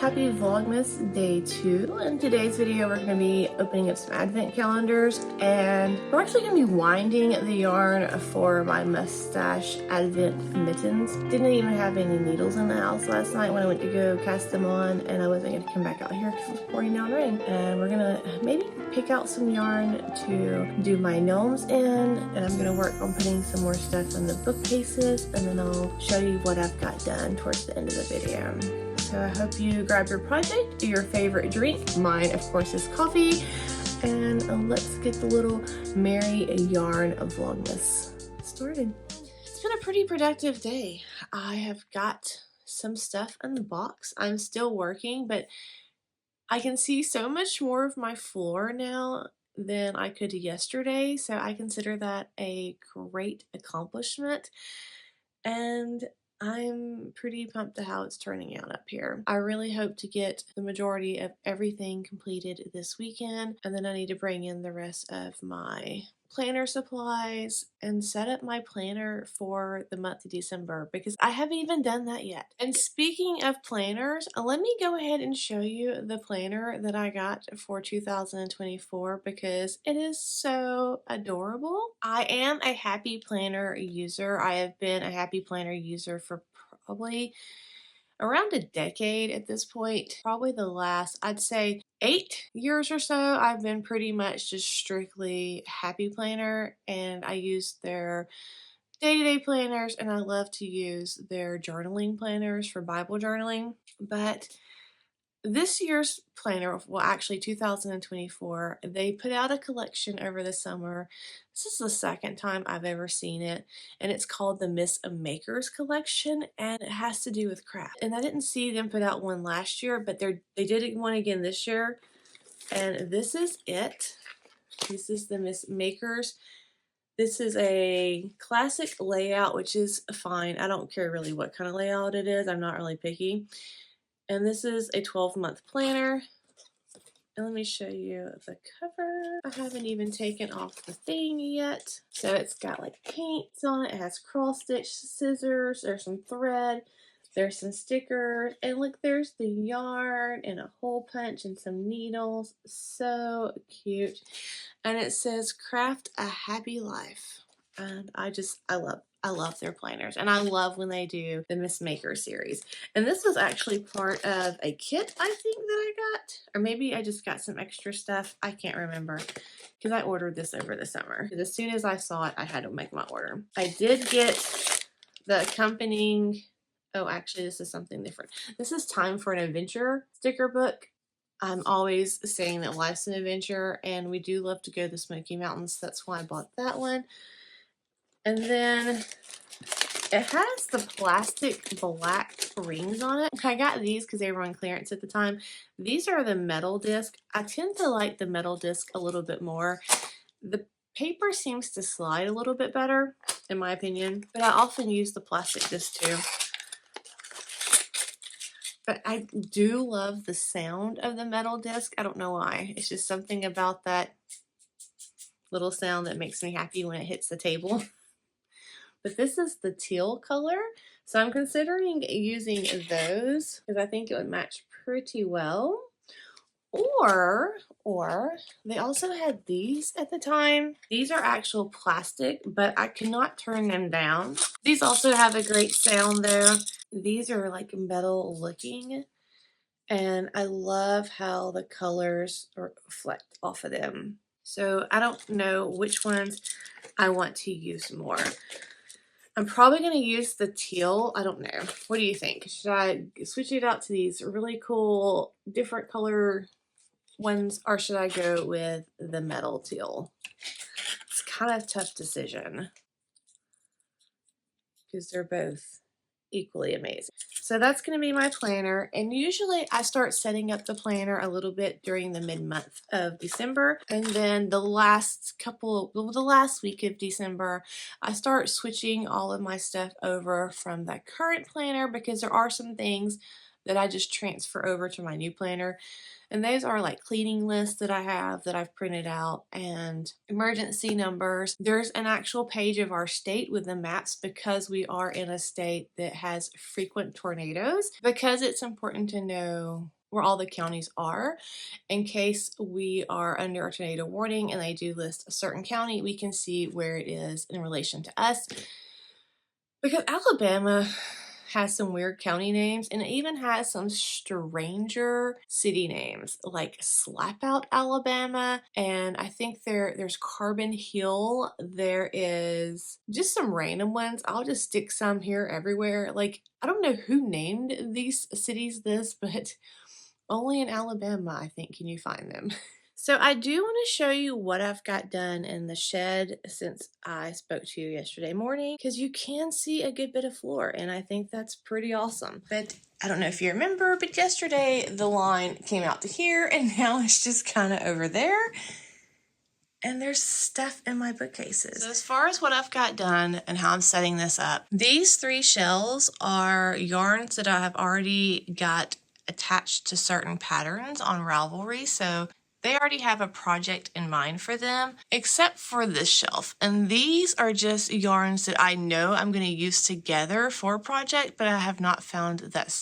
Happy Vlogmas Day 2. In today's video, we're going to be opening up some advent calendars, and we're actually going to be winding the yarn for my mustache advent mittens. Didn't even have any needles in the house last night when I went to go cast them on, and I wasn't going to come back out here because it was pouring down rain. And we're going to maybe pick out some yarn to do my gnomes in, and I'm going to work on putting some more stuff in the bookcases, and then I'll show you what I've got done towards the end of the video. So I hope you grab your project, your favorite drink. Mine, of course, is coffee. And let's get the little merry yarn of Vlogmas started. It's been a pretty productive day. I have got some stuff in the box. I'm still working, but I can see so much more of my floor now than I could yesterday. So I consider that a great accomplishment. And I'm pretty pumped to how it's turning out up here. I really hope to get the majority of everything completed this weekend, and then I need to bring in the rest of my planner supplies and set up my planner for the month of December, because I haven't even done that yet. And speaking of planners, let me go ahead and show you the planner that I got for 2024 because it is so adorable. I am a Happy Planner user. I have been a Happy Planner user for probably around a decade at this point. Probably the last, I'd say 8 years or so, I've been pretty much just strictly Happy Planner, and I use their day-to-day planners, and I love to use their journaling planners for Bible journaling. But this year's planner, well actually 2024, they put out a collection over the summer. This is the second time I've ever seen it, and it's called the Miss Makers collection, and it has to do with craft. And I didn't see them put out one last year, but they did one again this year, and this is it. This is the Miss Makers. This is a classic layout, which is fine. I don't care really what kind of layout it is. I'm not really picky. And this is a 12-month planner. And let me show you the cover. I haven't even taken off the thing yet. So it's got like paints on it. It has cross stitch scissors. There's some thread. There's some stickers. And look, there's the yarn and a hole punch and some needles. So cute. And it says, "Craft a happy life." And I love their planners, and I love when they do the Miss Maker series. And this was actually part of a kit, I think, that I got, or maybe I just got some extra stuff. I can't remember, because I ordered this over the summer. As soon as I saw it, I had to make my order. I did get the accompanying, oh, actually, this is something different. This is Time for an Adventure sticker book. I'm always saying that life's an adventure, and we do love to go to the Smoky Mountains. That's why I bought that one. And then it has the plastic black rings on it. I got these because they were on clearance at the time. These are the metal disc. I tend to like the metal disc a little bit more. The paper seems to slide a little bit better, in my opinion, but I often use the plastic disc too. But I do love the sound of the metal disc. I don't know why. It's just something about that little sound that makes me happy when it hits the table. But this is the teal color, so I'm considering using those because I think it would match pretty well. Or they also had these at the time. These are actual plastic, but I cannot turn them down. These also have a great sound there. These are like metal looking, and I love how the colors reflect off of them. So I don't know which ones I want to use more. I'm probably going to use the teal. I don't know. What do you think? Should I switch it out to these really cool different color ones, or should I go with the metal teal? It's kind of a tough decision because they're both equally amazing. So that's going to be my planner, and usually I start setting up the planner a little bit during the mid-month of December, and then the last week of December I start switching all of my stuff over from that current planner, because there are some things that I just transfer over to my new planner. And those are like cleaning lists that I have that I've printed out, and emergency numbers. There's an actual page of our state with the maps because we are in a state that has frequent tornadoes, because it's important to know where all the counties are. In case we are under a tornado warning and they do list a certain county, we can see where it is in relation to us. Because Alabama has some weird county names, and it even has some stranger city names like Slapout, Alabama, and I think there's Carbon Hill. There is just some random ones. I'll just stick some here everywhere. Like, I don't know who named these cities this, but only in Alabama, I think, can you find them. So I do want to show you what I've got done in the shed since I spoke to you yesterday morning, because you can see a good bit of floor, and I think that's pretty awesome. But I don't know if you remember, but yesterday the line came out to here, and now it's just kind of over there. And there's stuff in my bookcases. So as far as what I've got done and how I'm setting this up, these 3 shelves are yarns that I have already got attached to certain patterns on Ravelry. So they already have a project in mind for them, except for this shelf. And these are just yarns that I know I'm going to use together for a project, but I have not found that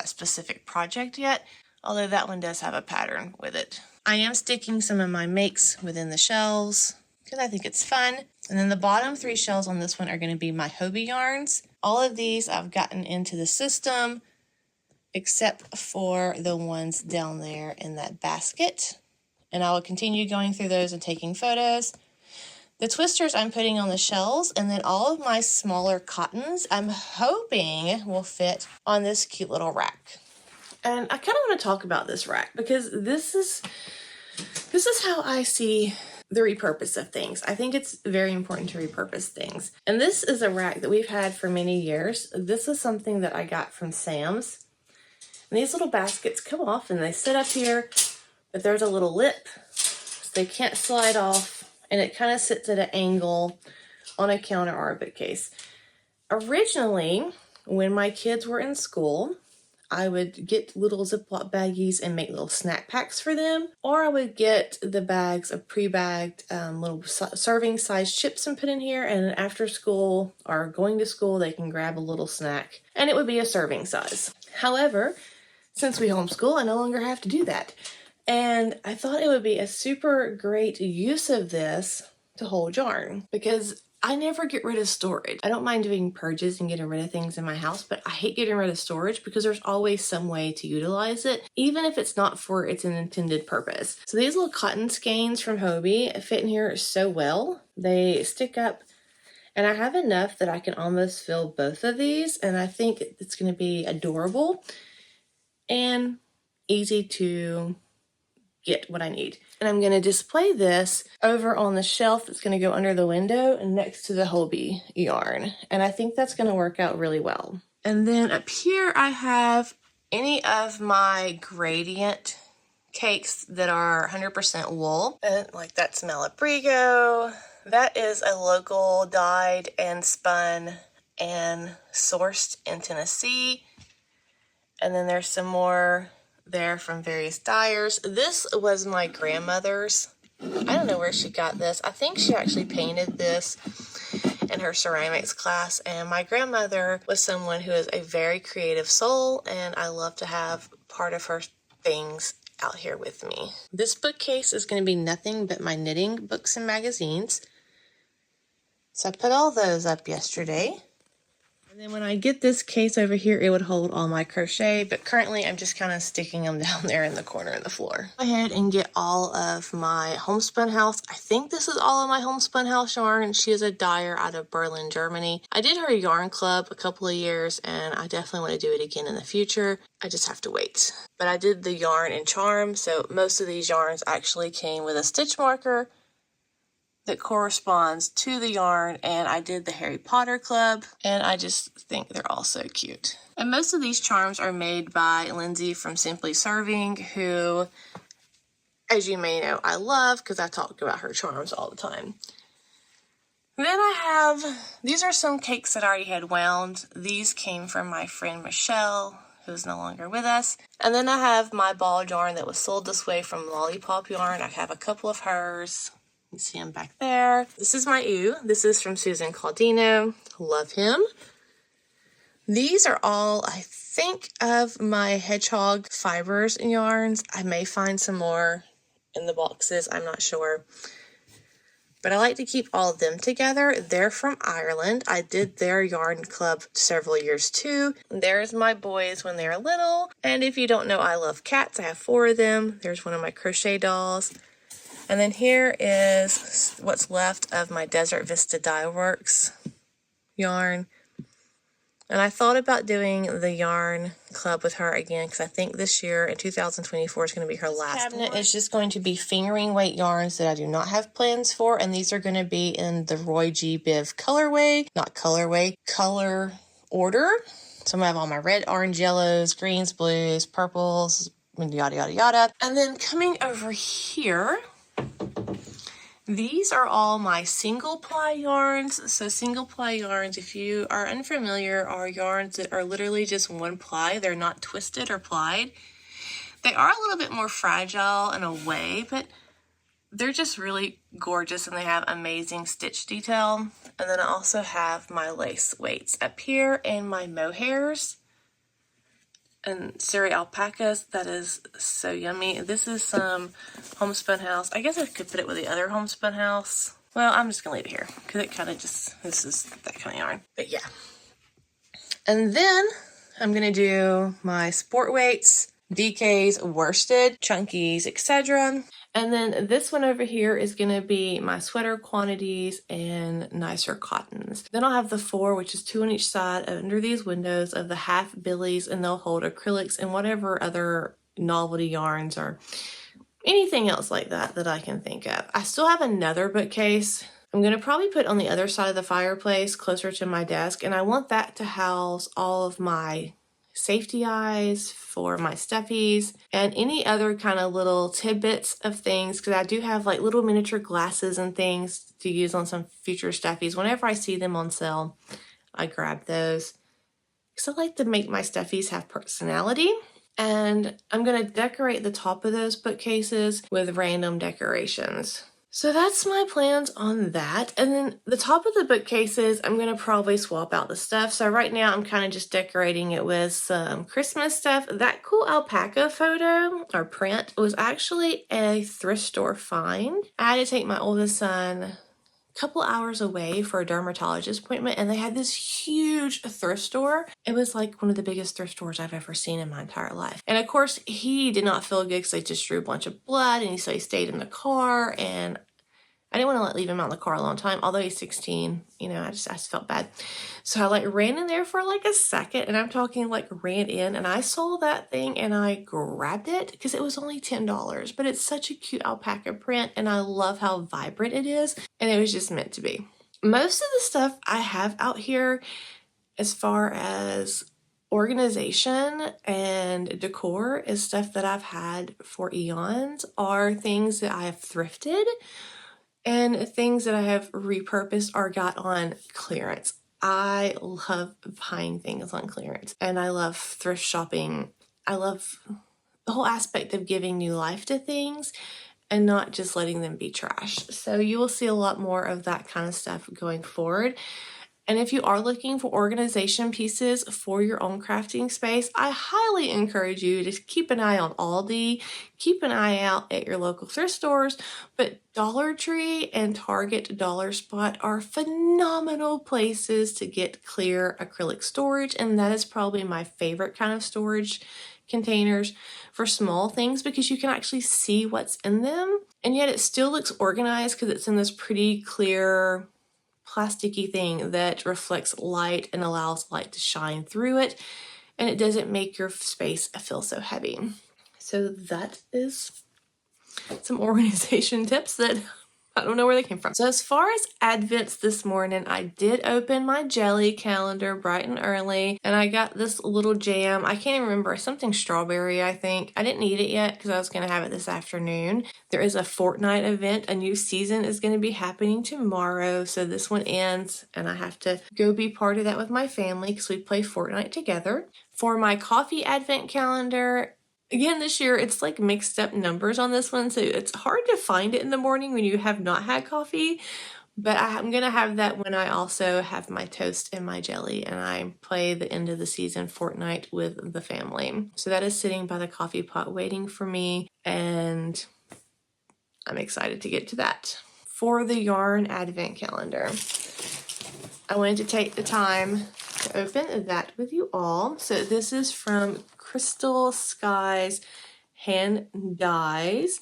specific project yet, although that one does have a pattern with it. I am sticking some of my makes within the shelves because I think it's fun. And then the bottom 3 shelves on this one are going to be my Hobie yarns. All of these I've gotten into the system, except for the ones down there in that basket. And I will continue going through those and taking photos. The twisters I'm putting on the shelves, and then all of my smaller cottons I'm hoping will fit on this cute little rack. And I kind of want to talk about this rack because this is how I see the repurpose of things. I think it's very important to repurpose things. And this is a rack that we've had for many years. This is something that I got from Sam's. And these little baskets come off and they sit up here, but there's a little lip, so they can't slide off, and it kind of sits at an angle on a counter or a bookcase. Originally, when my kids were in school, I would get little Ziploc baggies and make little snack packs for them, or I would get the bags of pre-bagged little serving size chips and put in here, and after school or going to school, they can grab a little snack, and it would be a serving size. However, since we homeschool, I no longer have to do that. And I thought it would be a super great use of this to hold yarn, because I never get rid of storage. I don't mind doing purges and getting rid of things in my house, but I hate getting rid of storage because there's always some way to utilize it, even if it's not for its intended purpose. So these little cotton skeins from Hobie fit in here so well. They stick up, and I have enough that I can almost fill both of these, and I think it's going to be adorable and easy to get what I need. And I'm going to display this over on the shelf that's going to go under the window and next to the Hobie yarn. And I think that's going to work out really well. And then up here I have any of my gradient cakes that are 100% wool. And like that's Malabrigo. That is a local dyed and spun and sourced in Tennessee. And then there's some more there from various dyers. This was my grandmother's. I don't know where she got this. I think she actually painted this in her ceramics class, and my grandmother was someone who is a very creative soul, and I love to have part of her things out here with me. This bookcase is going to be nothing but my knitting books and magazines. So I put all those up yesterday. And then when I get this case over here, it would hold all my crochet, but currently I'm just kind of sticking them down there in the corner of the floor. Go ahead and get all of my homespun house. I think this is all of my homespun house yarn. She is a dyer out of Berlin, Germany. I did her yarn club a couple of years, and I definitely want to do it again in the future. I just have to wait. But I did the yarn and charm, so most of these yarns actually came with a stitch marker that corresponds to the yarn, and I did the Harry Potter club, and I just think they're all so cute. And most of these charms are made by Lindsay from Simply Serving, who, as you may know, I love because I talk about her charms all the time. Then I have, these are some cakes that I already had wound. These came from my friend Michelle, who's no longer with us. And then I have my ball yarn that was sold this way from Lollipop Yarn. I have a couple of hers. You see him back there. This is my Ooh. This is from Susan Claudino. Love him. These are all, I think, of my hedgehog fibers and yarns. I may find some more in the boxes, I'm not sure. But I like to keep all of them together. They're from Ireland. I did their yarn club several years too. There's my boys when they're little. And if you don't know, I love cats. I have 4 of them. There's one of my crochet dolls. And then here is what's left of my Desert Vista Dye Works yarn. And I thought about doing the yarn club with her again because I think this year in 2024 is going to be her last one. It's just going to be fingering weight yarns that I do not have plans for. And these are going to be in the Roy G. Biv colorway, not colorway, color order. So I'm going to have all my red, orange, yellows, greens, blues, purples, yada, yada, yada. And then coming over here, these are all my single ply yarns. So single ply yarns, if you are unfamiliar, are yarns that are literally just one ply. They're not twisted or plied. They are a little bit more fragile in a way, but they're just really gorgeous and they have amazing stitch detail. And then I also have my lace weights up here and my mohairs and Suri alpacas. That is so yummy. This is some homespun house. I guess I could put it with the other homespun house. Well, I'm just gonna leave it here because it kind of just, this is that kind of yarn. But yeah. And then I'm gonna do my sport weights, DKs, worsted, chunkies, etc. And then this one over here is going to be my sweater quantities and nicer cottons. Then I'll have the 4, which is 2 on each side under these windows of the half billies, and they'll hold acrylics and whatever other novelty yarns or anything else like that that I can think of. I still have another bookcase. I'm going to probably put on the other side of the fireplace closer to my desk, and I want that to house all of my safety eyes for my stuffies and any other kind of little tidbits of things, because I do have like little miniature glasses and things to use on some future stuffies. Whenever I see them on sale, I grab those because I like to make my stuffies have personality. And I'm going to decorate the top of those bookcases with random decorations. So that's my plans on that. And then the top of the bookcases, I'm going to probably swap out the stuff. So right now I'm kind of just decorating it with some Christmas stuff. That cool alpaca photo or print was actually a thrift store find. I had to take my oldest son a couple hours away for a dermatologist appointment, and they had this huge thrift store. It was like one of the biggest thrift stores I've ever seen in my entire life. And of course, he did not feel good because they just drew a bunch of blood, and so he stayed in the car, and I didn't want to leave him out in the car a long time, although he's 16, you know, I just felt bad. So I like ran in there for like a second, and I'm talking like ran in, and I saw that thing and I grabbed it because it was only $10, but it's such a cute alpaca print and I love how vibrant it is, and it was just meant to be. Most of the stuff I have out here as far as organization and decor is stuff that I've had for eons, are things that I have thrifted and things that I have repurposed or got on clearance. I love buying things on clearance, and I love thrift shopping. I love the whole aspect of giving new life to things and not just letting them be trash. So you will see a lot more of that kind of stuff going forward. And if you are looking for organization pieces for your own crafting space, I highly encourage you to keep an eye on Aldi, keep an eye out at your local thrift stores, but Dollar Tree and Target Dollar Spot are phenomenal places to get clear acrylic storage, and that is probably my favorite kind of storage containers for small things because you can actually see what's in them, and yet it still looks organized because it's in this pretty clear plasticky thing that reflects light and allows light to shine through it, and it doesn't make your space feel so heavy. So that is some organization tips that I don't know where they came from. So as far as Advents this morning, I did open my jelly calendar bright and early, and I got this little jam. I can't even remember, something strawberry, I think. I didn't eat it yet because I was going to have it this afternoon. There is a Fortnite event. A new season is going to be happening tomorrow, so this one ends, and I have to go be part of that with my family because we play Fortnite together. For my coffee Advent calendar, again, this year, it's like mixed up numbers on this one, so it's hard to find it in the morning when you have not had coffee, But I'm going to have that when I also have my toast and my jelly and I play the end of the season Fortnite with the family. So that is sitting by the coffee pot waiting for me, and I'm excited to get to that. For the yarn advent calendar, I wanted to take the time to open that with you all. So this is from Crystal Skies Hand Dyes.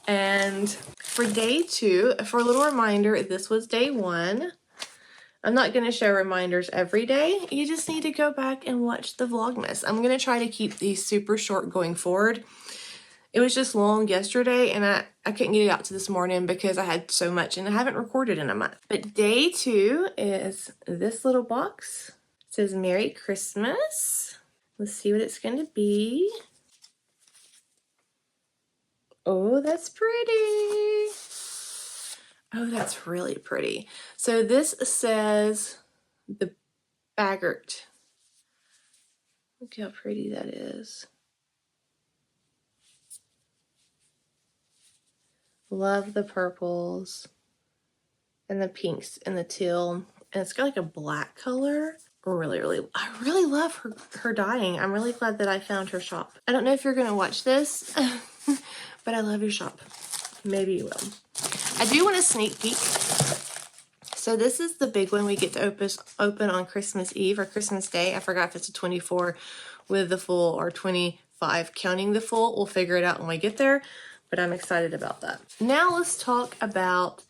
And for day 2, for a little reminder, this was day 1. I'm not going to show reminders every day. You just need to go back and watch the vlogmas. I'm going to try to keep these super short going forward. It was just long yesterday, and I couldn't get it out to this morning because I had so much and I haven't recorded in a month. But day 2 is this little box. It says Merry Christmas. Let's see what it's going to be. Oh, that's pretty. Oh, that's really pretty. So this says the Baggart. Look how pretty that is. Love the purples and the pinks and the teal. And it's got like a black color. I really love her dyeing. I'm really glad that I found her shop. I don't know if you're going to watch this, but I love your shop. Maybe you will. I do want a sneak peek. So this is the big one we get to open on Christmas Eve or Christmas Day. I forgot if it's a 24 with the full or 25 counting the full. We'll figure it out when we get there, but I'm excited about that. Now let's talk about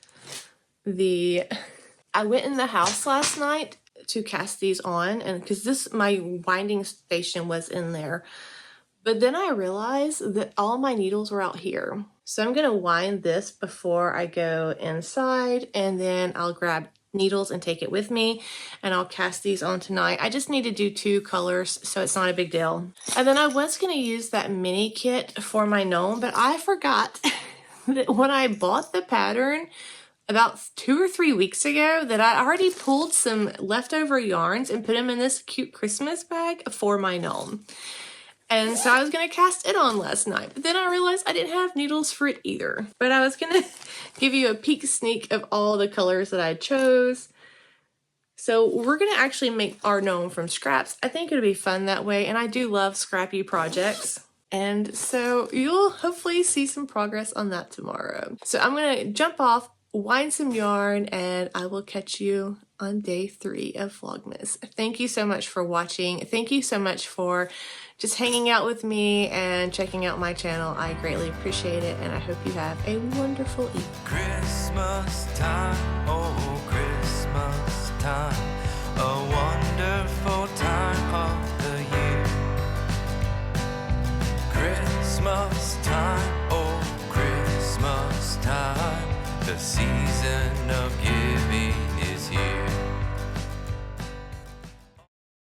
I went in the house last night to cast these on, and because my winding station was in there. But then I realized that all my needles were out here. So I'm going to wind this before I go inside, and then I'll grab needles and take it with me, and I'll cast these on tonight. I just need to do 2 colors, so it's not a big deal. And then I was going to use that mini kit for my gnome, but I forgot that when I bought the pattern about 2 or 3 weeks ago, that I already pulled some leftover yarns and put them in this cute Christmas bag for my gnome. And so I was going to cast it on last night, but then I realized I didn't have needles for it either. But I was going to give you a peek sneak of all the colors that I chose. So we're going to actually make our gnome from scraps. I think it'll be fun that way, and I do love scrappy projects. And so you'll hopefully see some progress on that tomorrow. So I'm going to jump off, wind some yarn, and I will catch you on day 3 of Vlogmas. Thank you so much for watching. Thank you so much for just hanging out with me and checking out my channel. I greatly appreciate it, and I hope you have a wonderful evening. Christmas time, oh Christmas time, a wonderful time of the year. Christmas